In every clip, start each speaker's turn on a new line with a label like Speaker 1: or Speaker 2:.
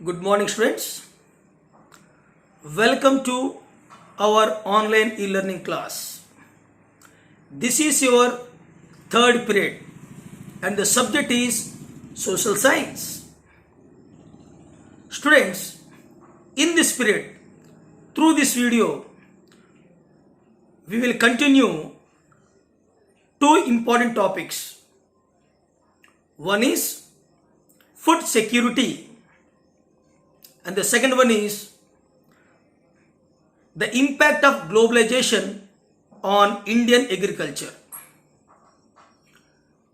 Speaker 1: Good morning, students. Welcome to our online e-learning class. This is your third period and the subject is social science. Students, in this period, through this video, we will continue two important topics. One is food security and the second one is the impact of globalization on Indian agriculture.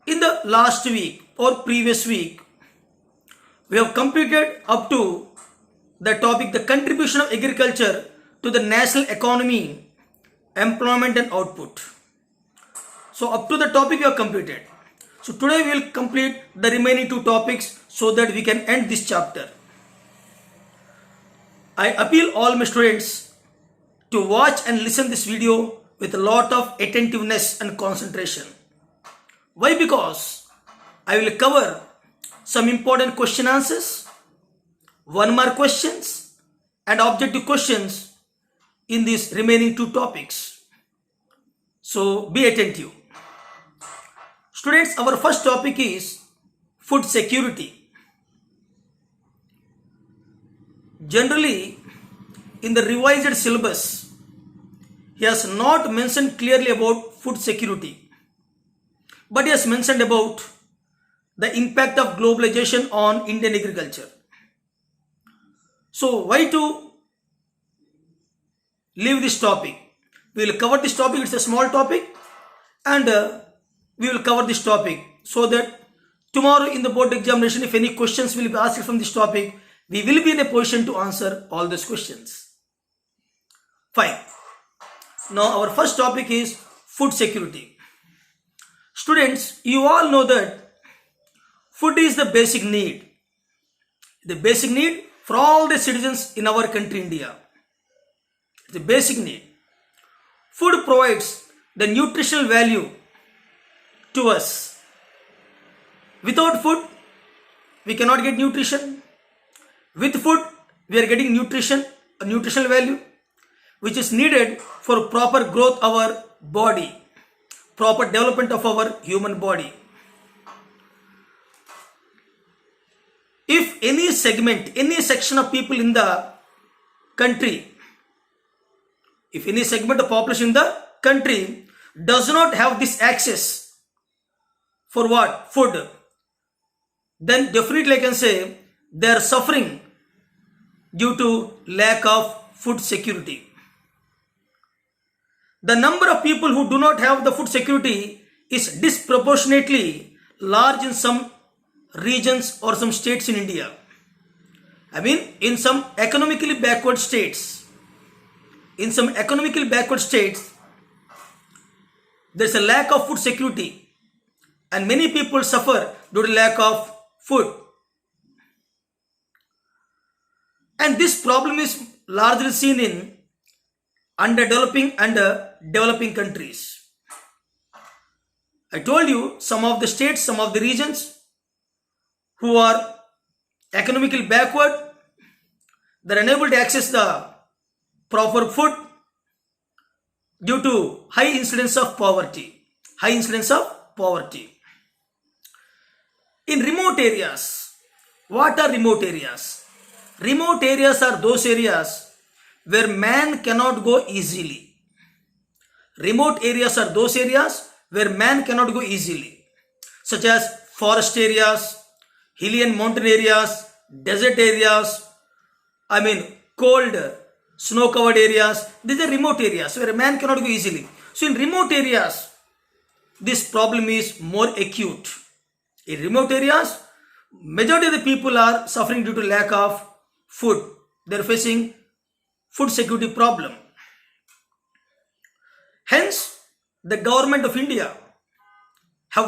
Speaker 1: In the last week or previous week, we have completed up to the topic the contribution of agriculture to the national economy, employment and output. So up to the topic we have completed. So today we will complete the remaining two topics so that we can end this chapter. I appeal all my students to watch and listen this video with a lot of attentiveness and concentration. Why? Because I will cover some important question answers, one mark questions and objective questions in these remaining two topics. So be attentive. Students, our first topic is food security. Generally, in the revised syllabus, he has not mentioned clearly about food security, but he has mentioned about the impact of globalization on Indian agriculture. So, why to leave this topic? We will cover this topic, it's a small topic, and we will cover this topic so that tomorrow in the board examination, if any questions will be asked from this topic, we will be in a position to answer all those questions. Fine. Now our first topic is food security. Students, you all know that food is the basic need. The basic need for all the citizens in our country, India. The basic need. Food provides the nutritional value to us. Without food, we cannot get nutrition. With food, we are getting nutrition, a nutritional value, which is needed for proper growth of our body, proper development of our human body. If any segment, any section of people in the country, if any segment of population in the country does not have this access for what? Food, then definitely I can say they are suffering due to lack of food security. The number of people who do not have the food security is disproportionately large in some regions or some states in India. I mean, in some economically backward states, there's a lack of food security and many people suffer due to lack of food. And this problem is largely seen in underdeveloping and developing countries. I told you some of the states, some of the regions who are economically backward, they are unable to access the proper food due to high incidence of poverty. In remote areas, what are remote areas? Remote areas are those areas where man cannot go easily. Such as forest areas, hilly and mountain areas, desert areas, cold, snow-covered areas. These are remote areas where man cannot go easily. So in remote areas, this problem is more acute. In remote areas, majority of the people are suffering due to lack of food. They are facing food security problem. Hence, the government of India has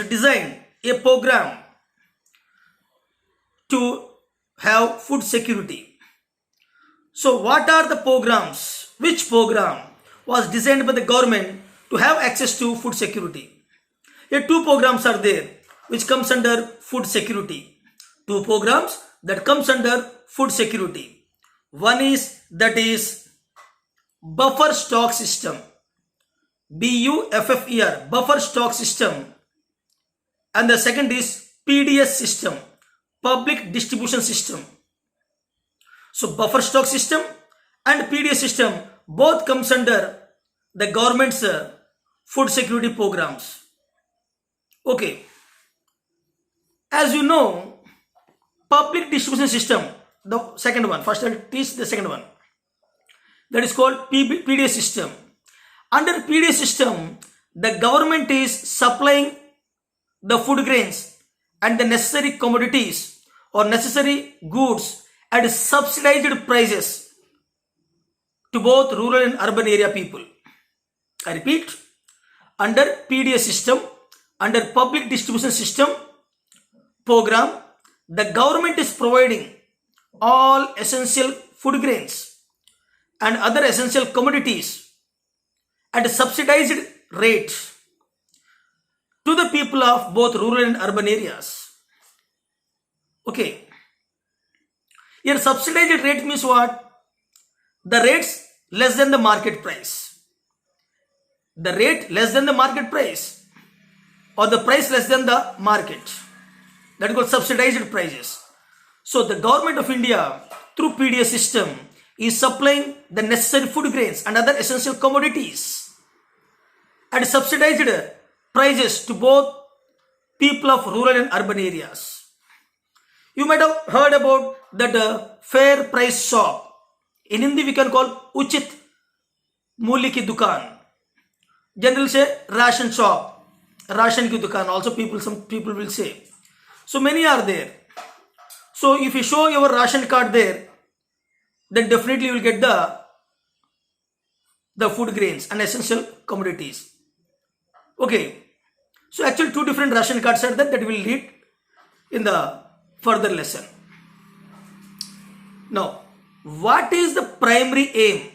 Speaker 1: designed a program to have food security. So, what are the programs? Which program was designed by the government to have access to food security? Here two programs are there. which comes under food security. Two programs that comes under food security. One is buffer stock system. BUFFER, buffer stock system. And the second is PDS system, public distribution system. So buffer stock system and PDS system both comes under the government's food security programs. Okay. As you know, public distribution system, the second one, first I'll teach the second one. That is called PDS system. Under PDS system, the government is supplying the food grains and the necessary commodities or necessary goods at subsidized prices to both rural and urban area people. I repeat, under PDS system, under public distribution system program, the government is providing all essential food grains and other essential commodities at a subsidized rate to the people of both rural and urban areas. Okay. Here subsidized rate means what? The rates less than the market price. The rate less than the market price or the price less than the market. That is called subsidized prices. So the government of India through PDS system is supplying the necessary food grains and other essential commodities at subsidized prices to both people of rural and urban areas. You might have heard about that fair price shop. In Hindi we can call Uchit Mulya ki dukaan. Generally say ration shop, ration ki dukaan. Also some people will say. So many are there. So if you show your ration card there, then definitely you will get the food grains and essential commodities. Okay. So actually two different ration cards are there that will lead in the further lesson. Now, what is the primary aim?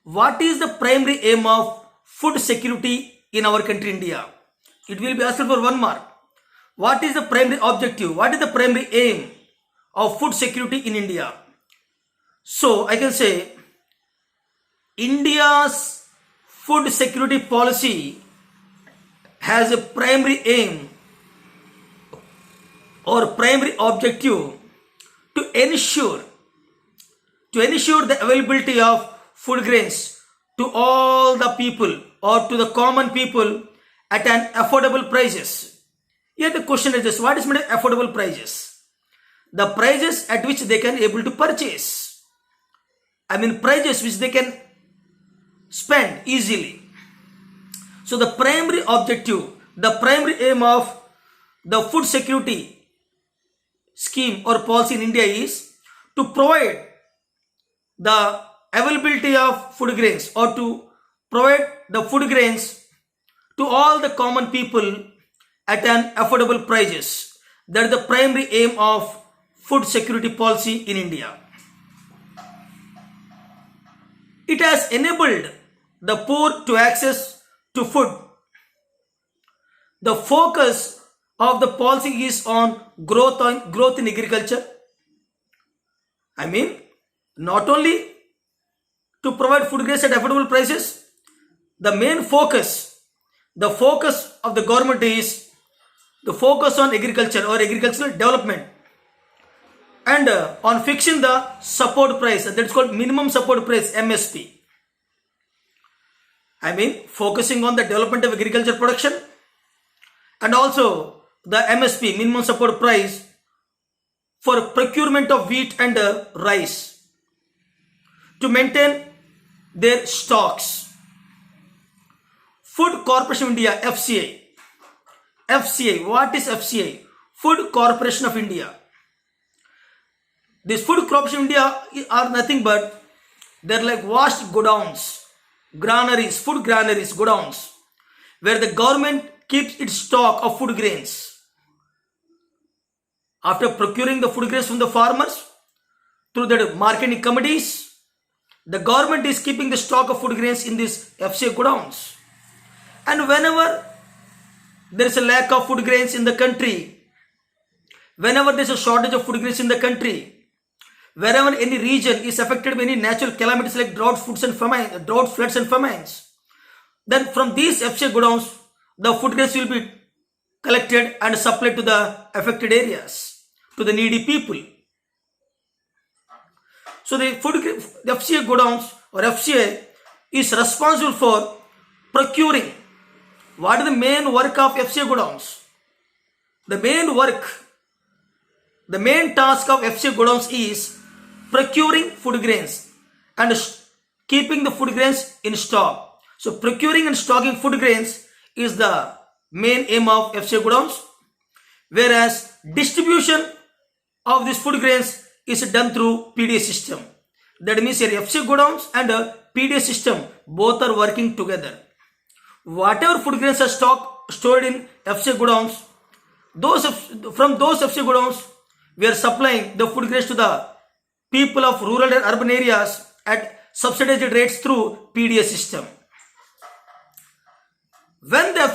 Speaker 1: What is the primary aim of food security in our country India? It will be asked for 1 mark. What is the primary objective? What is the primary aim of food security in India? So I can say India's food security policy has a primary aim or primary objective to ensure the availability of food grains to all the people or to the common people at an affordable prices. Here the question is this: what is meant by affordable prices? The prices at which they can able to purchase. I mean prices which they can spend easily. So the primary objective, the primary aim of the food security scheme or policy in India is to provide the availability of food grains or to provide the food grains to all the common people at an affordable prices. That is the primary aim of food security policy in India. It has enabled the poor to access to food. The focus of the policy is on growth in agriculture. I mean, not only to provide food grains at affordable prices, the main focus, the focus of the government is the focus on agriculture or agricultural development and on fixing the support price, that is called minimum support price, MSP. I mean, focusing on the development of agriculture production and also the MSP, minimum support price, for procurement of wheat and rice to maintain their stocks. Food Corporation of India, FCI. FCI, what is FCI? Food Corporation of India. This Food Corporation of India are nothing but they're like vast godowns, granaries, food granaries, godowns, where the government keeps its stock of food grains. After procuring the food grains from the farmers through the marketing committees, the government is keeping the stock of food grains in these FCI godowns. And whenever there is a lack of food grains in the country, whenever there is a shortage of food grains in the country, wherever any region is affected by any natural calamities like droughts, floods and famines, then from these FCI godowns, the food grains will be collected and supplied to the affected areas, to the needy people. So the FCI godowns or FCI is responsible for procuring. What is the main work of FCI godowns? The main task of FCI godowns is procuring food grains and keeping the food grains in stock. So procuring and stocking food grains is the main aim of FCI godowns, whereas distribution of these food grains is done through PDA system. That means your FCI godowns and PDA system both are working together. Whatever food grains are stored in FCI godowns, from those FCI godowns, we are supplying the food grains to the people of rural and urban areas at subsidized rates through PDA system. When the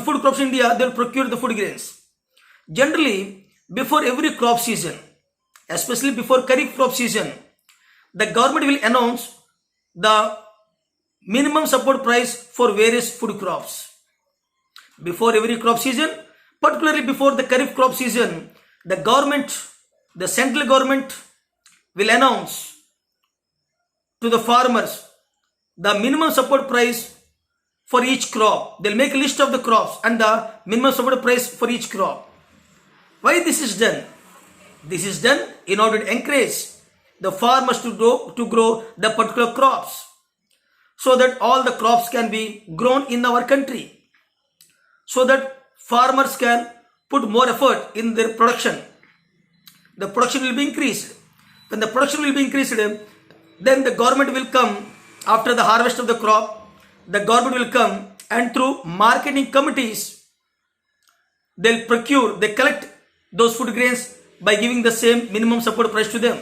Speaker 1: food crops in India, they will procure the food grains. Generally, before every crop season, especially before Kharif crop season, the government will announce the minimum support price for various food crops. Before every crop season, particularly before the Kharif crop season, the central government will announce to the farmers the minimum support price for each crop. They'll make a list of the crops and the minimum support price for each crop. Why this is done? This is done in order to encourage the farmers to grow the particular crops, so that all the crops can be grown in our country, so that farmers can put more effort in their production. The production will be increased. When the production will be increased, then the government will come after the harvest of the crop. The government will come and through marketing committees, they collect those food grains by giving the same minimum support price to them.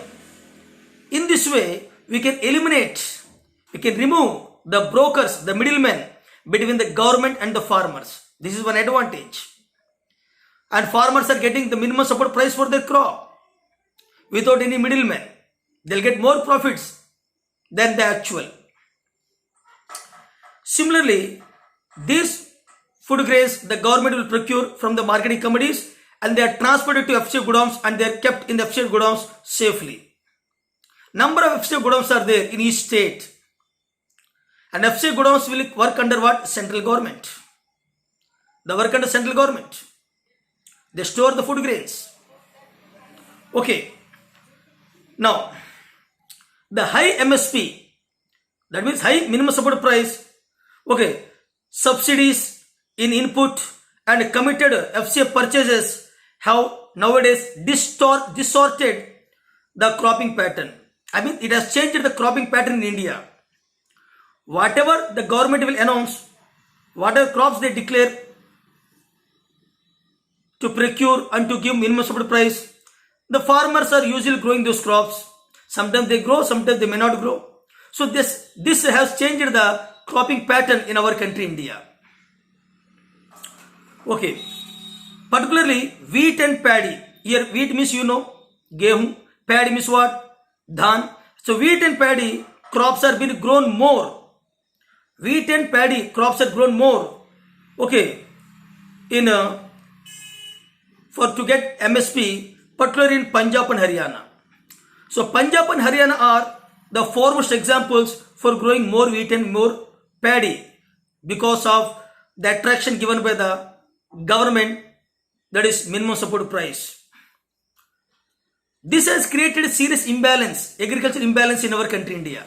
Speaker 1: In this way, we can remove the brokers, the middlemen between the government and the farmers. This is one advantage. And farmers are getting the minimum support price for their crop without any middlemen. They'll get more profits than the actual. Similarly, these food grains the government will procure from the marketing committees, and they are transported to FCI godowns and they are kept in the FCI godowns safely. Number of FCI godowns are there in each state. And FCI godowns will work under what? Central government. They work under central government. They store the food grains. Okay. Now, the high MSP, that means high minimum support price, okay, subsidies in input and committed FCI purchases have nowadays distorted the cropping pattern. It has changed the cropping pattern in India. Whatever the government will announce, whatever crops they declare to procure and to give minimum support price, the farmers are usually growing those crops. Sometimes they grow, sometimes they may not grow. So this has changed the cropping pattern in our country, India. Okay. Particularly wheat and paddy. Here wheat means gehu. Paddy means what? Dhan. So wheat and paddy crops are being grown more. Wheat and paddy crops are grown more. Okay. To get MSP, particularly in Punjab and Haryana. So Punjab and Haryana are the foremost examples for growing more wheat and more paddy because of the attraction given by the government, that is minimum support price. This has created a serious imbalance, agricultural imbalance in our country, India.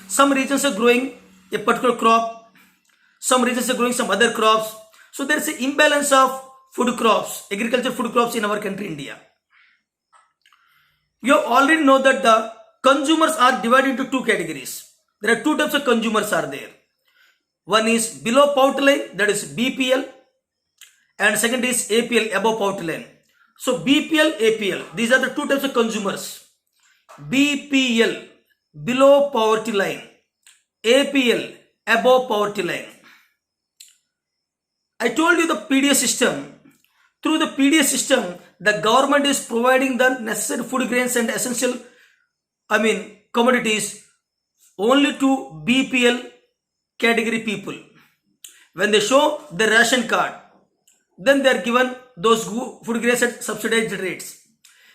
Speaker 1: Some regions are growing a particular crop, some regions are growing some other crops. So there is an imbalance of food crops, agricultural food crops in our country, India. You already know that the consumers are divided into two categories. There are two types of consumers are there. One is below poverty line, that is BPL, and second is APL, above poverty line. So BPL, APL, these are the two types of consumers. BPL, below poverty line. APL, above poverty line. I told you the PDS system. Through the PDS system, the government is providing the necessary food grains and essential, commodities only to BPL category people. When they show the ration card, then they are given those food grains at subsidized rates.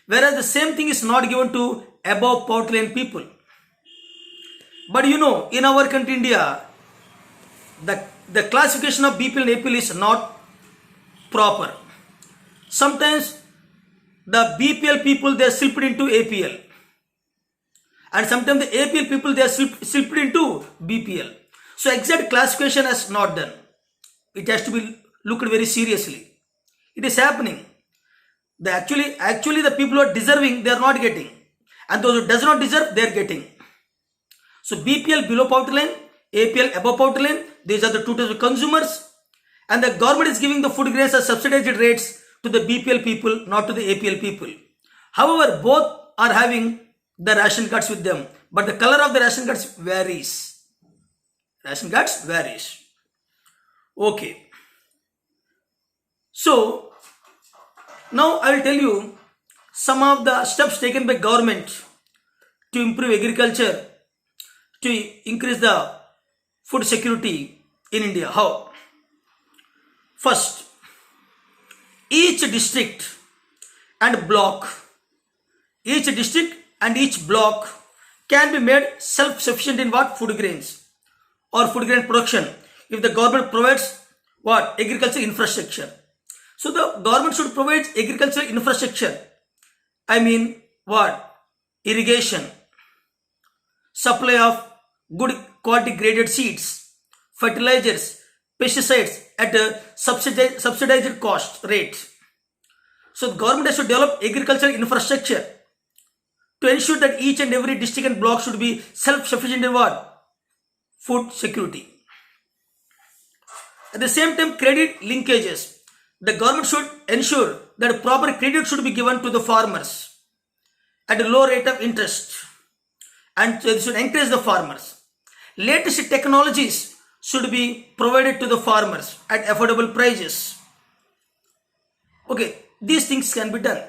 Speaker 1: Whereas the same thing is not given to above poverty line people. But you know, in our country India, the classification of BPL and APL is not proper. Sometimes the BPL people, they are slipped into APL, and sometimes the APL people, they are slipped into BPL. So exact classification is not done. It has to be looked very seriously. It is happening. Actually the people who are deserving, they are not getting, and those who does not deserve, they are getting. So BPL below poverty line, APL above poverty line, these are the two types of consumers, and the government is giving the food grains at subsidized rates to the BPL people, not to the APL people. However, both are having the ration cards with them, but the color of the ration cards varies. Ration cards varies. Okay. So now I will tell you some of the steps taken by government to improve agriculture, to increase the food security in India. How? First, each district and block can be made self-sufficient in what? Food grains or food grain production if the government provides what? Agriculture infrastructure. So the government should provide agricultural infrastructure. What? Irrigation, supply of good quality graded seeds, fertilizers, pesticides at a subsidized cost rate. So the government has to develop agricultural infrastructure to ensure that each and every district and block should be self-sufficient in what? Food security. At the same time, credit linkages. The government should ensure that proper credit should be given to the farmers at a low rate of interest, and they should encourage the farmers. Latest technologies should be provided to the farmers at affordable prices. Okay, these things can be done.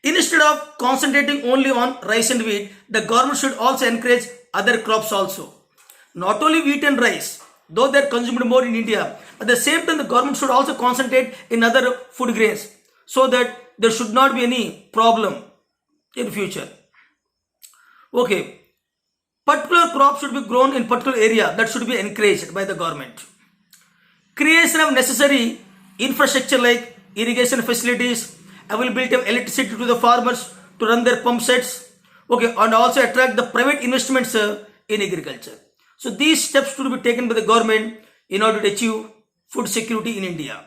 Speaker 1: Instead of concentrating only on rice and wheat, the government should also encourage other crops also. Not only wheat and rice, though they are consumed more in India, at the same time the government should also concentrate in other food grains so that there should not be any problem in future. Okay, particular crop should be grown in particular area, that should be encouraged by the government. Creation of necessary infrastructure like irrigation facilities, availability of electricity to the farmers to run their pump sets, okay, and also attract the private investments in agriculture. So these steps should be taken by the government in order to achieve food security in India.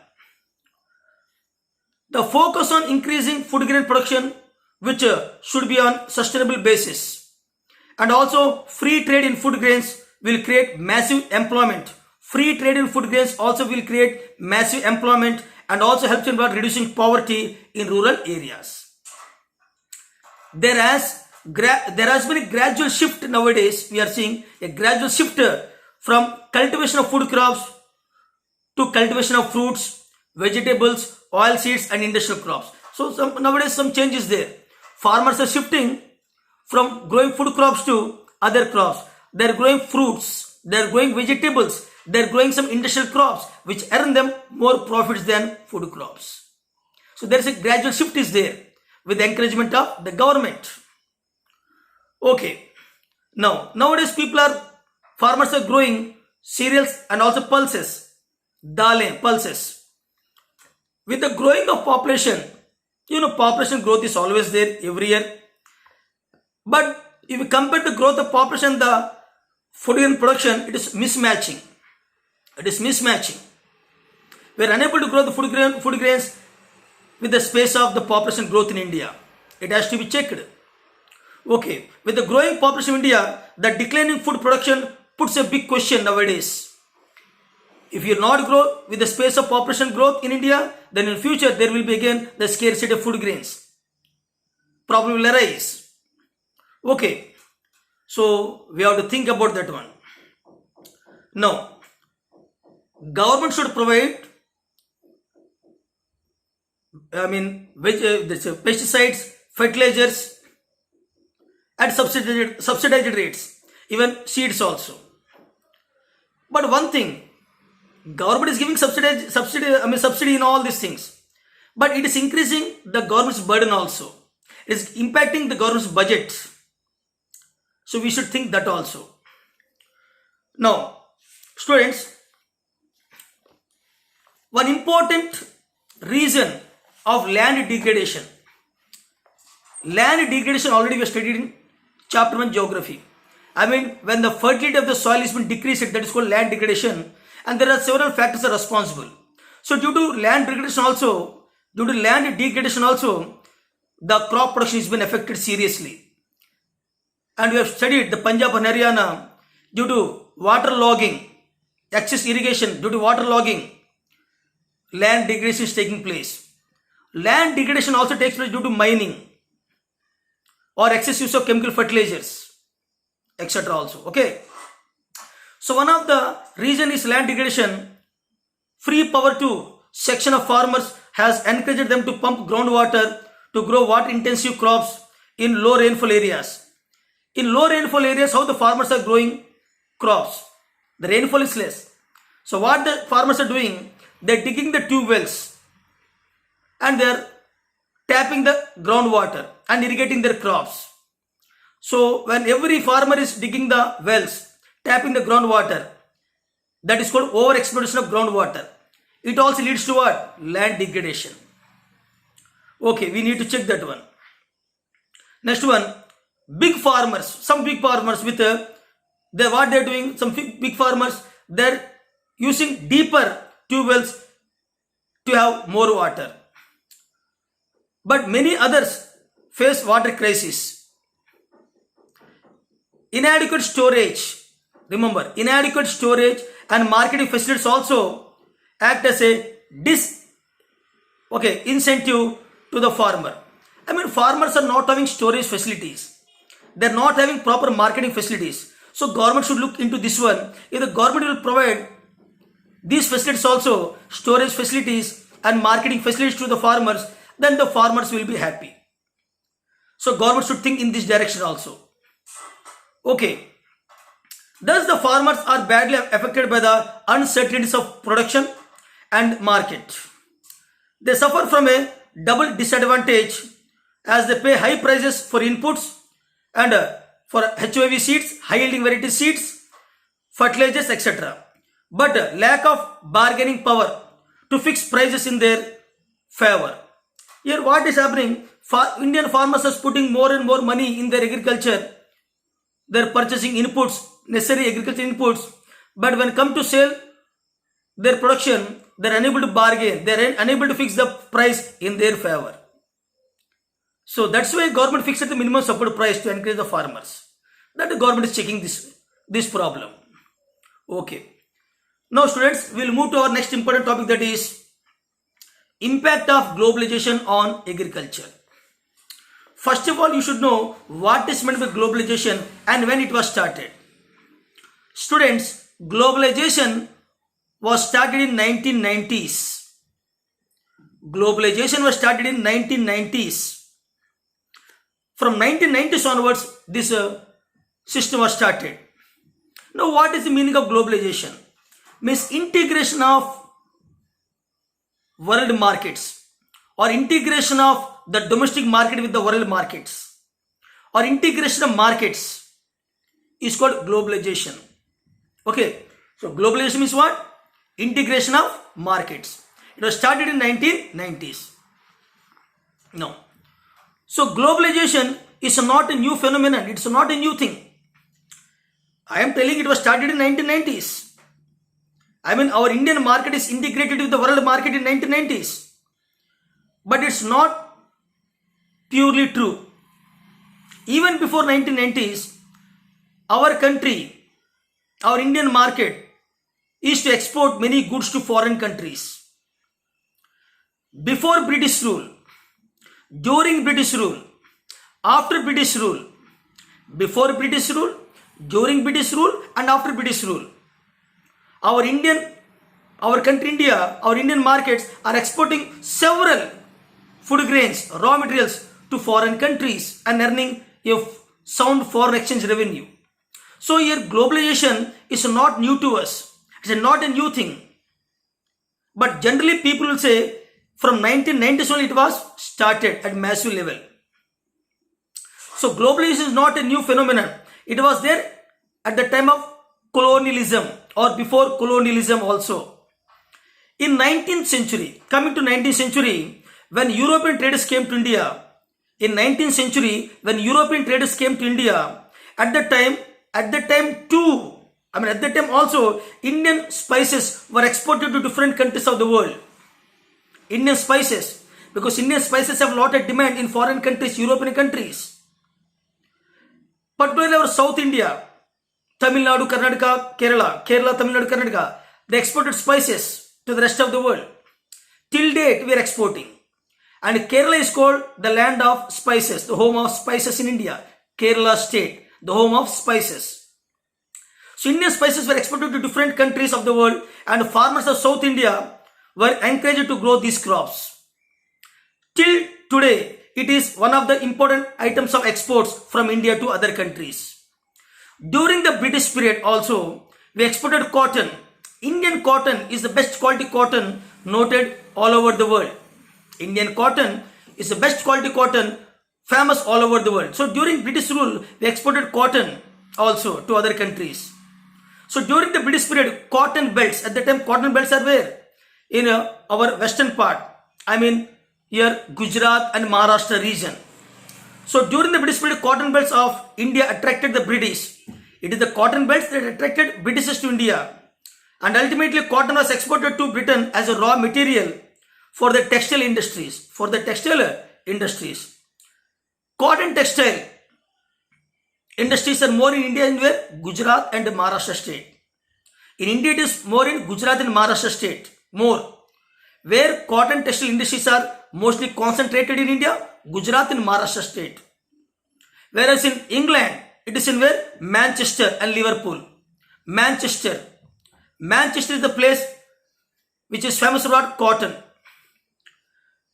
Speaker 1: The focus on increasing food grain production, which should be on sustainable basis, and also free trade in food grains will create massive employment. Free trade in food grains also will create massive employment and also helps in reducing poverty in rural areas. There has been a gradual shift nowadays. We are seeing a gradual shift from cultivation of food crops to cultivation of fruits, vegetables, oil seeds and industrial crops. So nowadays some changes there. Farmers are shifting from growing food crops to other crops. They are growing fruits, they are growing vegetables, they are growing some industrial crops which earn them more profits than food crops. So there is a gradual shift is there with the encouragement of the government. Okay, nowadays farmers are growing cereals and also pulses, pulses. With the growing of population, population growth is always there every year. But if you compare the growth of population, the food grain production, it is mismatching. We are unable to grow the food grains with the space of the population growth in India. It has to be checked. Okay, with the growing population in India, the declining food production puts a big question nowadays. If you not grow with the space of population growth in India, then in future there will be again the scarcity of food grains. Problem will arise. Okay, so we have to think about that one. Now, government should provide pesticides, fertilizers, at subsidized rates, even seeds also. But one thing, government is giving subsidy in all these things, but it is increasing the government's burden also. It is impacting the government's budget. So we should think that also. Now, students, one important reason of land degradation. Land degradation already we studied in chapter 1 geography. When the fertility of the soil is been decreased, that is called land degradation, and there are several factors are responsible. So due to land degradation also, the crop production has been affected seriously. And we have studied the Punjab and Haryana, due to water logging, excess irrigation, due to water logging, land degradation is taking place. Land degradation also takes place due to mining or excess use of chemical fertilizers, etc. also. Okay. So one of the reason is land degradation. Free power to section of farmers has encouraged them to pump groundwater to grow water intensive crops in low rainfall areas. In low rainfall areas, how the farmers are growing crops? The rainfall is less. So what the farmers are doing, they are digging the tube wells and they are tapping the groundwater and irrigating their crops. So when every farmer is digging the wells, tapping the groundwater, that is called over exploitation of groundwater. It also leads to what? Land degradation. Okay, we need to check that one. Next one, big farmers. Some big farmers with what they are doing, some big farmers, they are using deeper tube wells to have more water. But many others face water crisis. Inadequate storage. Remember, inadequate storage and marketing facilities also act as a incentive to the farmer. Farmers are not having storage facilities. They are not having proper marketing facilities. So government should look into this one. If the government will provide these facilities also, storage facilities and marketing facilities to the farmers, then the farmers will be happy. So government should think in this direction also. Okay. Thus the farmers are badly affected by the uncertainties of production and market. They suffer from a double disadvantage as they pay high prices for inputs and for HOV seeds, high yielding variety seeds, fertilizers, etc. But lack of bargaining power to fix prices in their favor. Here what is happening? Indian farmers are putting more and more money in their agriculture. They are purchasing inputs, necessary agriculture inputs, but when come to sell their production, they are unable to bargain. They are unable to fix the price in their favor. So that's why government fixed the minimum support price to encourage the farmers. That the government is checking this problem. Okay. Now students, we will move to our next important topic, that is impact of globalization on agriculture. First of all, you should know what is meant by globalization and when it was started. Students, globalization was started in 1990s. Globalization was started in 1990s. From 1990s onwards, this system was started. Now, what is the meaning of globalization? Means integration of world markets, or integration of the domestic market with the world markets, or integration of markets is called globalization. Okay, so globalization means what? Integration of markets. It was started in 1990s. No. So globalization is not a new phenomenon. It's not a new thing. I am telling it was started in 1990s. Our Indian market is integrated with the world market in 1990s. But it's not purely true. Even before 1990s, our country, our Indian market is to export many goods to foreign countries. Before British rule, during British rule, after British rule, before British rule, during British rule and after British rule, our country India, our Indian markets are exporting several food grains, raw materials to foreign countries and earning a sound foreign exchange revenue. So here globalization is not new to us. It's not a new thing. But generally people will say from 1990s only it was started at massive level. So globalization is not a new phenomenon. It was there at the time of colonialism or before colonialism also. In 19th century, coming to 19th century, when European traders came to India, in 19th century, when European traders came to India, at that time also, Indian spices were exported to different countries of the world. Indian spices, because Indian spices have a lot of demand in foreign countries, European countries. Particularly our South India, Tamil Nadu, Karnataka, Kerala, Tamil Nadu, Karnataka, they exported spices to the rest of the world. Till date, we are exporting. And Kerala is called the land of spices, the home of spices in India. Kerala state, the home of spices. So Indian spices were exported to different countries of the world, and farmers of South India were encouraged to grow these crops. Till today, it is one of the important items of exports from India to other countries. During the British period also, we exported cotton. Indian cotton is the best quality cotton noted all over the world. Indian cotton is the best quality cotton famous all over the world. So during British rule, we exported cotton also to other countries. So during the British period, cotton belts, at the time cotton belts are where? In our western part. I mean here Gujarat and Maharashtra region. So during the British period, cotton belts of India attracted the British. It is the cotton belts that attracted Britishers to India. And ultimately cotton was exported to Britain as a raw material for the textile industries. Cotton textile industries are more in India in where? Gujarat and Maharashtra state. In India it is more in Gujarat and Maharashtra state. More. Where cotton textile industries are mostly concentrated in India? Gujarat and Maharashtra state. Whereas in England, it is in where? Manchester and Liverpool. Manchester is the place which is famous about cotton.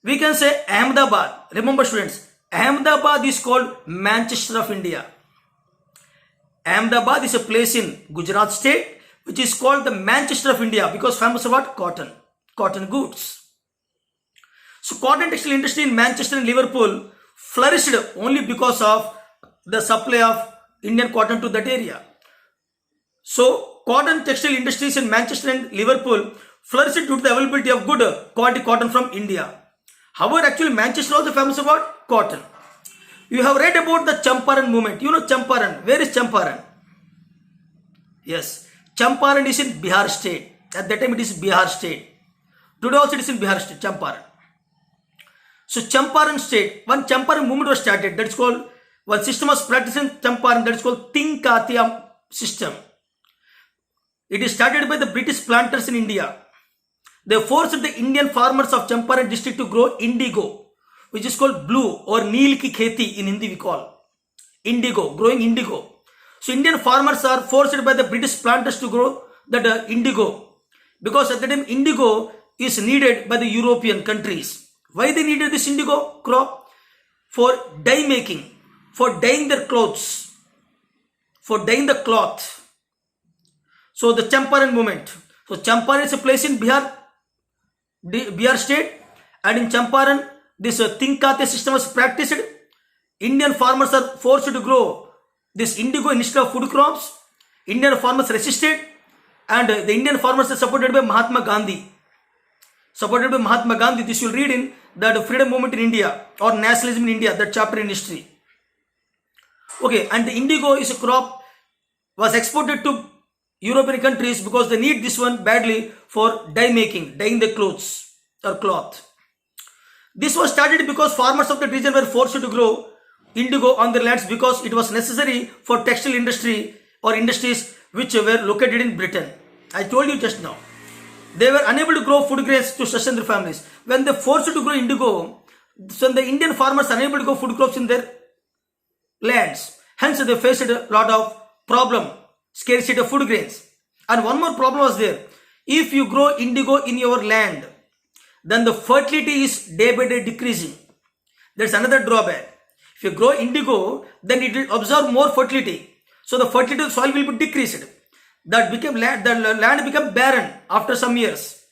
Speaker 1: We can say Ahmedabad. Remember students, Ahmedabad is called Manchester of India. Ahmedabad is a place in Gujarat state which is called the Manchester of India because famous about cotton goods. So cotton textile industry in Manchester and Liverpool flourished only because of the supply of Indian cotton to that area. So cotton textile industries in Manchester and Liverpool flourished due to the availability of good quality cotton from India. However, actually Manchester also famous about cotton. You have read about the Champaran movement. You know Champaran. Where is Champaran? Yes, Champaran is in Bihar state. At that time it is Bihar state. Today also it is in Bihar state, Champaran. So Champaran state, one Champaran movement was started. That is called, one system was practiced in Champaran, that is called Tinkatya system. It is started by the British planters in India. They forced the Indian farmers of Champaran district to grow indigo, which is called blue or neel ki kheti in Hindi we call. Indigo, growing indigo. So Indian farmers are forced by the British planters to grow that indigo, because at the time indigo is needed by the European countries. Why they needed this indigo crop? For dye making, for dyeing their clothes, for dyeing the cloth. So the Champaran movement. So Champaran is a place in Bihar state, and in Champaran this Tinkatya system was practiced. Indian farmers are forced to grow this indigo instead of food crops. Indian farmers resisted, and the Indian farmers are supported by Mahatma Gandhi. This you will read in the freedom movement in India or nationalism in India, that chapter in history. Okay, and the indigo is a crop was exported to European countries because they need this one badly for dye making, dyeing the clothes or cloth. This was started because farmers of the region were forced to grow indigo on their lands because it was necessary for textile industry or industries which were located in Britain. I told you just now. They were unable to grow food grains to sustain their families. When they forced to grow indigo, so the Indian farmers are unable to grow food crops in their lands. Hence they faced a lot of problem, scarcity of food grains. And one more problem was there. If you grow indigo in your land, then the fertility is day by day decreasing. There's another drawback. If you grow indigo, then it will absorb more fertility. So the fertility of the soil will be decreased. The land became barren after some years.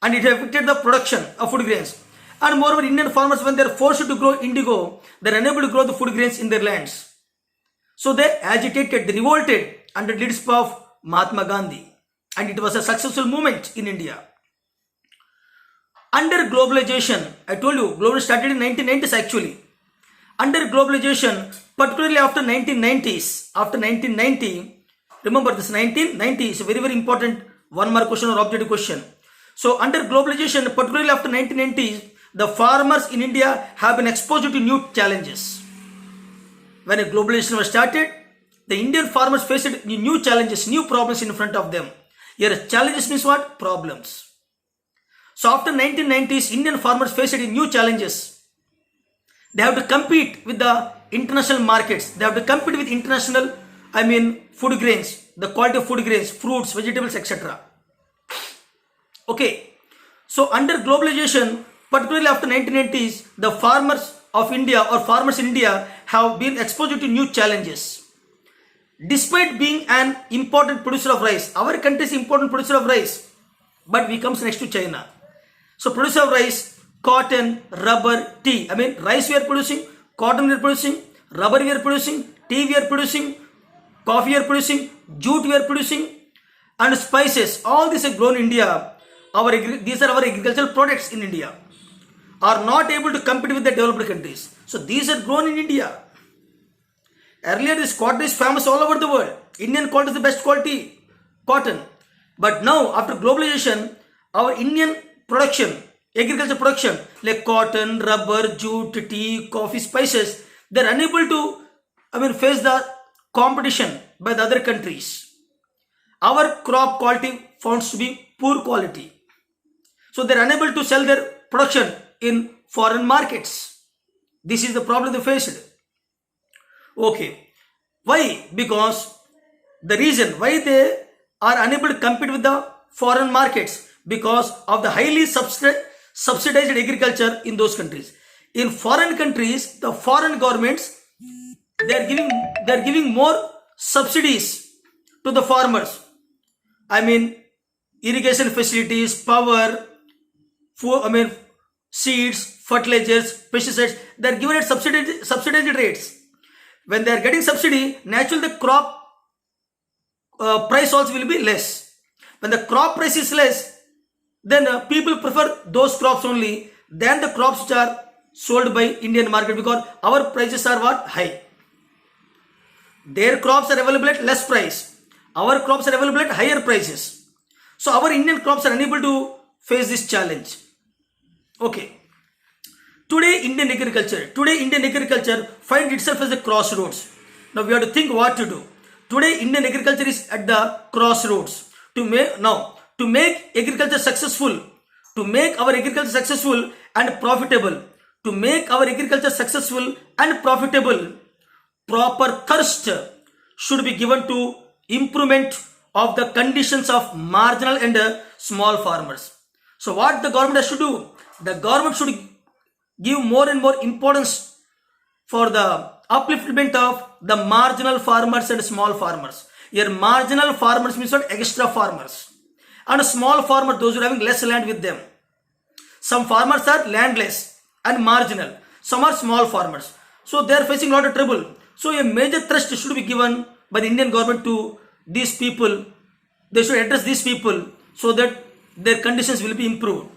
Speaker 1: And it affected the production of food grains. And moreover, Indian farmers, when they are forced to grow indigo, they are unable to grow the food grains in their lands. So they agitated, they revolted under the leadership of Mahatma Gandhi. And it was a successful movement in India. Under globalization, I told you, globalization started in 1990s actually. Under globalization, particularly after 1990, remember this 1990 is a very, very important one mark question or objective question. So under globalization, particularly after 1990s, the farmers in India have been exposed to new challenges. When a globalization was started, the Indian farmers faced new challenges, new problems in front of them. Here challenges means what? Problems. So after 1990s, Indian farmers faced new challenges. They have to compete with the international markets. They have to compete with international, food grains, the quality of food grains, fruits, vegetables, etc. Okay. So under globalization, particularly after 1990s, the farmers of India or farmers in India have been exposed to new challenges. Despite being an important producer of rice, our country is important producer of rice, but we comes next to China. So producer of rice, cotton, rubber, tea. Rice we are producing, cotton we are producing, rubber we are producing, tea we are producing, coffee we are producing, jute we are producing, and spices. All these are grown in India. These are our agricultural products in India. Are not able to compete with the developed countries. So these are grown in India. Earlier this cotton is famous all over the world. Indian cotton is the best quality cotton. But now after globalization, our Indian production, agriculture production like cotton, rubber, jute, tea, coffee, spices, they are unable to face the competition by the other countries. Our crop quality found to be poor quality. So they are unable to sell their production in foreign markets. This is the problem they faced. Okay. Why? Because the reason why they are unable to compete with the foreign markets, because of the highly subsidized agriculture in those countries. In foreign countries, the foreign governments, they are giving more subsidies to the farmers. Irrigation facilities, power, seeds, fertilizers, pesticides, they are given at subsidized rates. When they are getting subsidy, naturally the crop price also will be less. When the crop price is less, then people prefer those crops only than the crops which are sold by Indian market, because our prices are what? High. Their crops are available at less price. Our crops are available at higher prices. So our Indian crops are unable to face this challenge. Okay. Today Indian agriculture finds itself as a crossroads. Now we have to think what to do. Today Indian agriculture is at the crossroads. To make agriculture successful, to make our agriculture successful and profitable, proper thrust should be given to improvement of the conditions of marginal and small farmers. So what the government has to do? The government should give more and more importance for the upliftment of the marginal farmers and small farmers. Here marginal farmers means what? Extra farmers. And small farmers, those who are having less land with them. Some farmers are landless and marginal. Some are small farmers. So they are facing a lot of trouble. So a major thrust should be given by the Indian government to these people. They should address these people so that their conditions will be improved.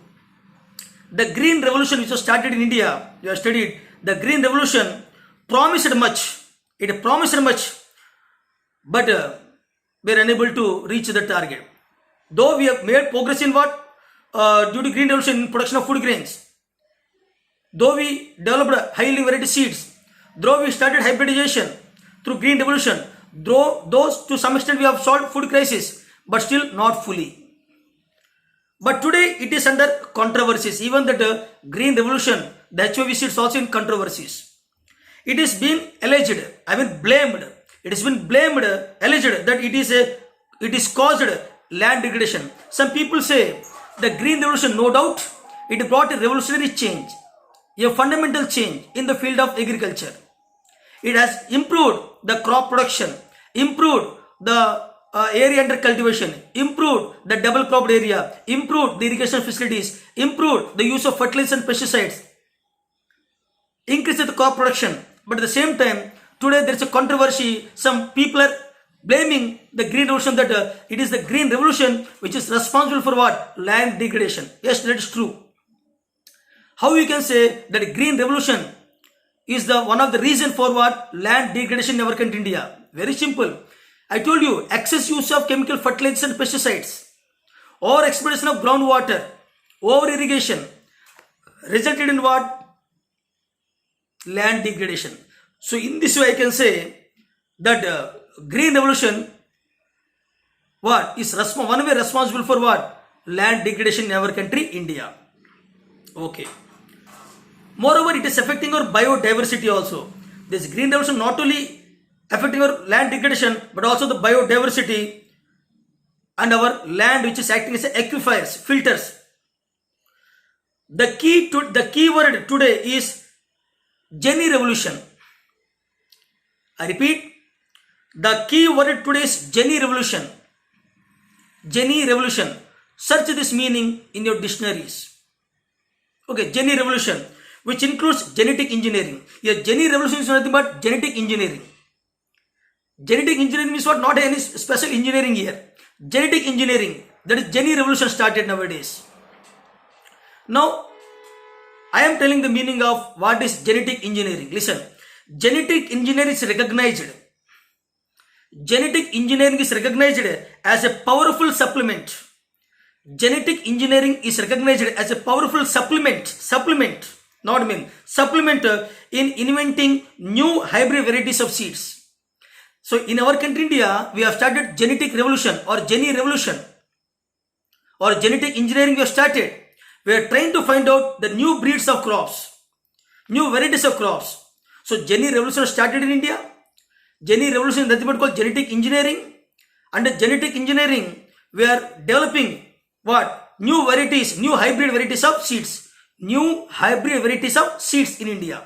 Speaker 1: The Green Revolution which was started in India, you have studied, the Green Revolution promised much. It promised much, but we are unable to reach the target. Though we have made progress in what? Due to Green Revolution in production of food grains. Though we developed highly variety seeds, though we started hybridization through Green Revolution, though those to some extent we have solved food crisis, but still not fully. But today it is under controversies. Even that Green Revolution, the HOV seeds also in controversies. It is being alleged, blamed. It has been blamed, alleged that it is caused land degradation. Some people say the Green Revolution, no doubt, It brought a revolutionary change, a fundamental change in the field of agriculture. It has improved the crop production, improved the area under cultivation, improved the double cropped area, improved the irrigation facilities, improved the use of fertilizers and pesticides, increased the crop production. But at the same time, today there is a controversy. Some people are blaming the green revolution that it is the green revolution which is responsible for what? Land degradation. Yes, that is true. How you can say that green revolution is the one of the reason for what? Land degradation in our country India? Very simple. I told you, excess use of chemical fertilizers and pesticides, or exploitation of groundwater, over irrigation resulted in what? Land degradation. So in this way I can say that green revolution what is one way responsible for what? Land degradation in our country India. Okay. Moreover, it is affecting our biodiversity also. This green revolution not only affecting our land degradation but also the biodiversity and our land which is acting as aquifers, filters. The key word today is Jenny revolution. I repeat, the key word today is Jenny revolution. Jenny revolution. Search this meaning in your dictionaries. Okay, Jenny revolution, which includes genetic engineering. Here, Jenny revolution is nothing but genetic engineering. Genetic engineering means what? Not any special engineering here. Genetic engineering. That is Jenny revolution started nowadays. Now, I am telling the meaning of what is genetic engineering. Listen, genetic engineering is recognized. Genetic engineering is recognized as a powerful supplement. Genetic engineering is recognized as a powerful supplement in inventing new hybrid varieties of seeds. So in our country India, we have started genetic revolution or Jenny revolution or genetic engineering we have started. We are trying to find out the new breeds of crops, new varieties of crops. So Jenny revolution started in India. Jenny revolution is nothing but called genetic engineering. Under genetic engineering, we are developing what? New varieties, new hybrid varieties of seeds. New hybrid varieties of seeds in India.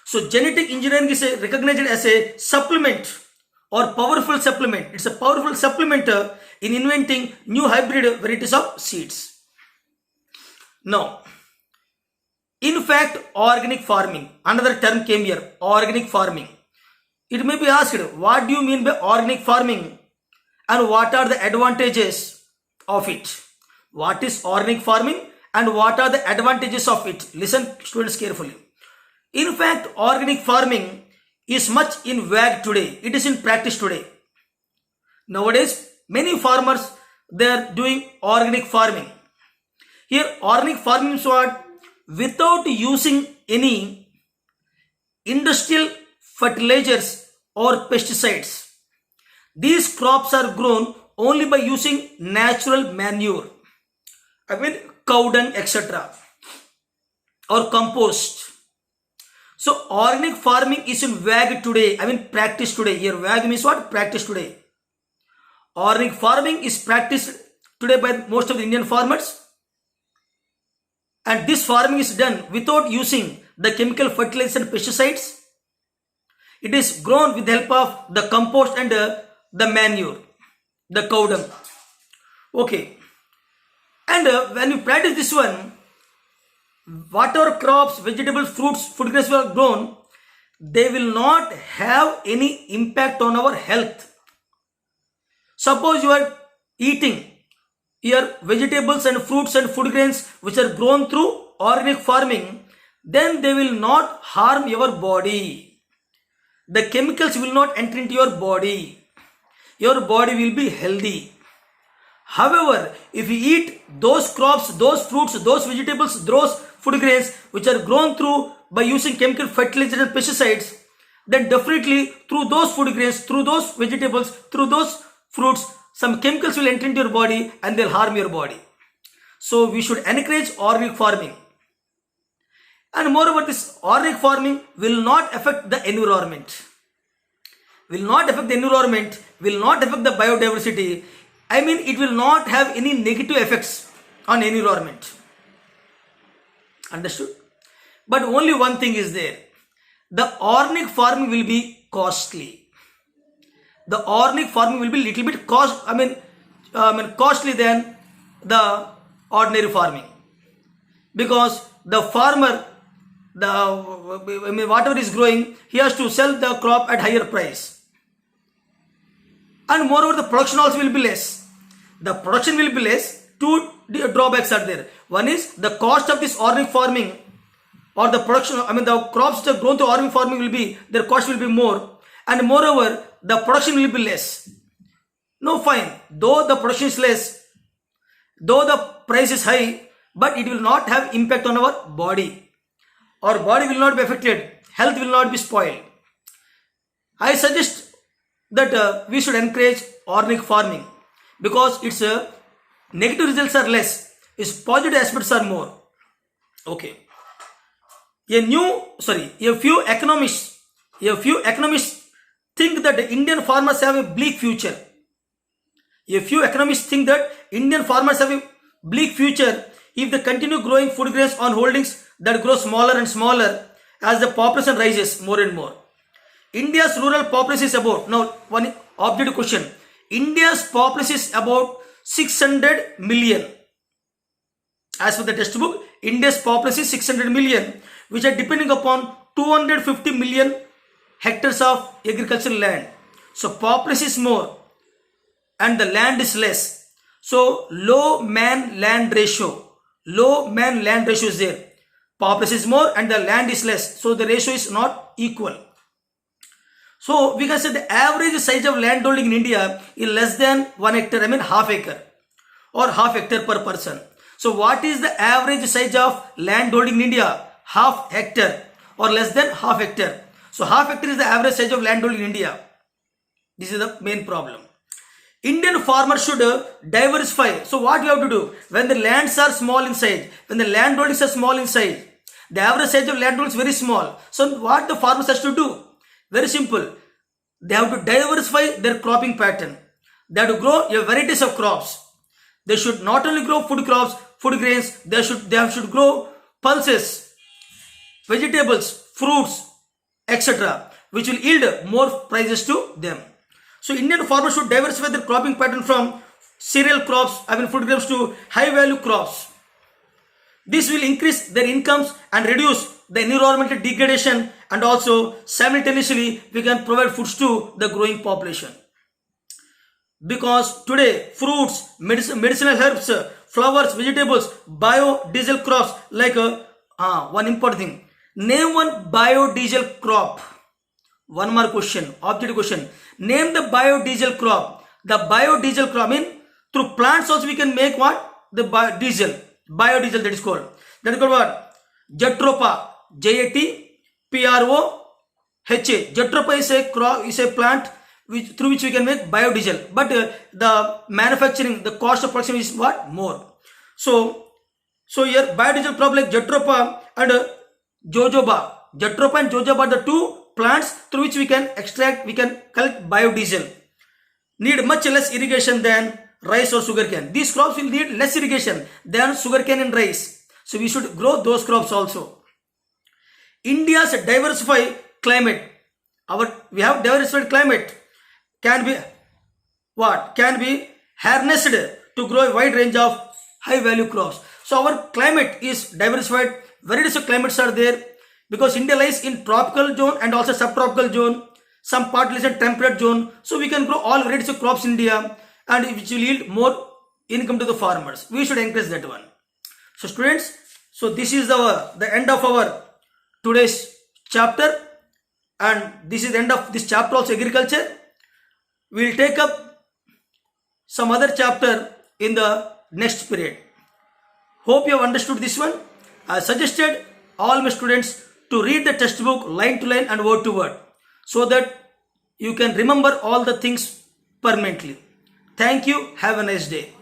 Speaker 1: So genetic engineering is recognized as a supplement or powerful supplement. It's a powerful supplement in inventing new hybrid varieties of seeds. Now, in fact, organic farming, another term came here, organic farming. It may be asked, what do you mean by organic farming and what are the advantages of it? What is organic farming and what are the advantages of it? Listen, students, carefully. In fact, organic farming is much in vogue today. It is in practice today. Nowadays, many farmers, they are doing organic farming. Here, organic farming is what? Without using any industrial fertilizers or pesticides. These crops are grown only by using natural manure. I mean cow dung, etc. or compost. So organic farming is in vogue today. I mean practice today. Here vogue means what? Practice today. Organic farming is practiced today by most of the Indian farmers. And this farming is done without using the chemical fertilizers and pesticides. It is grown with the help of the compost and the manure, the cow dung. Okay. And when you practice this one, whatever crops, vegetables, fruits, food grains were grown, they will not have any impact on our health. Suppose you are eating your vegetables and fruits and food grains which are grown through organic farming, then they will not harm your body. The chemicals will not enter into your body. Your body will be healthy. However, if you eat those crops, those fruits, those vegetables, those food grains which are grown through by using chemical fertilizers and pesticides, then definitely through those food grains, through those vegetables, through those fruits, some chemicals will enter into your body and they'll harm your body. So we should encourage organic farming. And moreover, this organic farming will not affect the environment. Will not affect the environment, will not affect the biodiversity. I mean, it will not have any negative effects on environment. Understood? But only one thing is there. The organic farming will be costly. The organic farming will be little bit costly than the ordinary farming, because the farmer, whatever is growing, he has to sell the crop at higher price, and moreover the production also will be less. The production will be less. Two drawbacks are there. One is the cost of this organic farming or the production, the crops that are grown through organic farming will be, their cost will be more, and moreover the production will be less. No, fine, though the production is less, though the price is high, but it will not have impact on our body. Our body will not be affected, health will not be spoiled. I suggest that we should encourage organic farming, because its negative results are less, its positive aspects are more. Okay. A few economists think that the Indian farmers have a bleak future. A few economists think that Indian farmers have a bleak future if they continue growing food grains on holdings that grow smaller and smaller as the population rises more and more. India's rural population is about, now one objective question, India's population is about 600 million. As per the textbook, India's population is 600 million, which are depending upon 250 million hectares of agricultural land. So population is more and the land is less. So low man land ratio is there. Population is more and the land is less. So the ratio is not equal. So we can say the average size of land holding in India is less than 1 hectare, half acre or half hectare per person. So what is the average size of land holding in India? Half hectare or less than half hectare. So half hectare is the average size of land holding in India. This is the main problem. Indian farmers should diversify. So what we have to do? When the lands are small in size, when the land holdings are small in size, the average size of land holdings is very small. So what the farmers has to do? Very simple. They have to diversify their cropping pattern. They have to grow a varieties of crops. They should not only grow food crops, food grains, they should grow pulses, vegetables, fruits, etc., which will yield more prices to them. So Indian farmers should diversify their cropping pattern from cereal crops, food grains, to high value crops. This will increase their incomes and reduce the environmental degradation, and also simultaneously we can provide foods to the growing population. Because today fruits, medicinal herbs, flowers, vegetables, biodiesel crops, like one important thing. Name one biodiesel crop. One more question, objective question. Name the biodiesel crop. The biodiesel crop, through plants also we can make what? The biodiesel. Biodiesel, that is called. That is called what? Jatropha. Jatproha. Jatropha is a crop, is a plant through which we can make biodiesel. But the manufacturing, the cost of production is what? More. So here biodiesel crop like Jatropha and jojoba. Jatropha and jojoba are the two plants through which we can collect biodiesel. Need much less irrigation than rice or sugarcane. These crops will need less irrigation than sugarcane and rice. So we should grow those crops also. India's diversified climate. We have diversified climate can be harnessed to grow a wide range of high value crops. So our climate is diversified. Varieties of climates are there, because India lies in tropical zone and also subtropical zone. Some part lies in temperate zone. So we can grow all varieties of crops in India, and which will yield more income to the farmers. We should encourage that one. So students, so this is the end of our today's chapter, and this is the end of this chapter also, agriculture. We will take up some other chapter in the next period. Hope you have understood this one. I suggested all my students to read the textbook line to line and word to word, so that you can remember all the things permanently. Thank you. Have a nice day.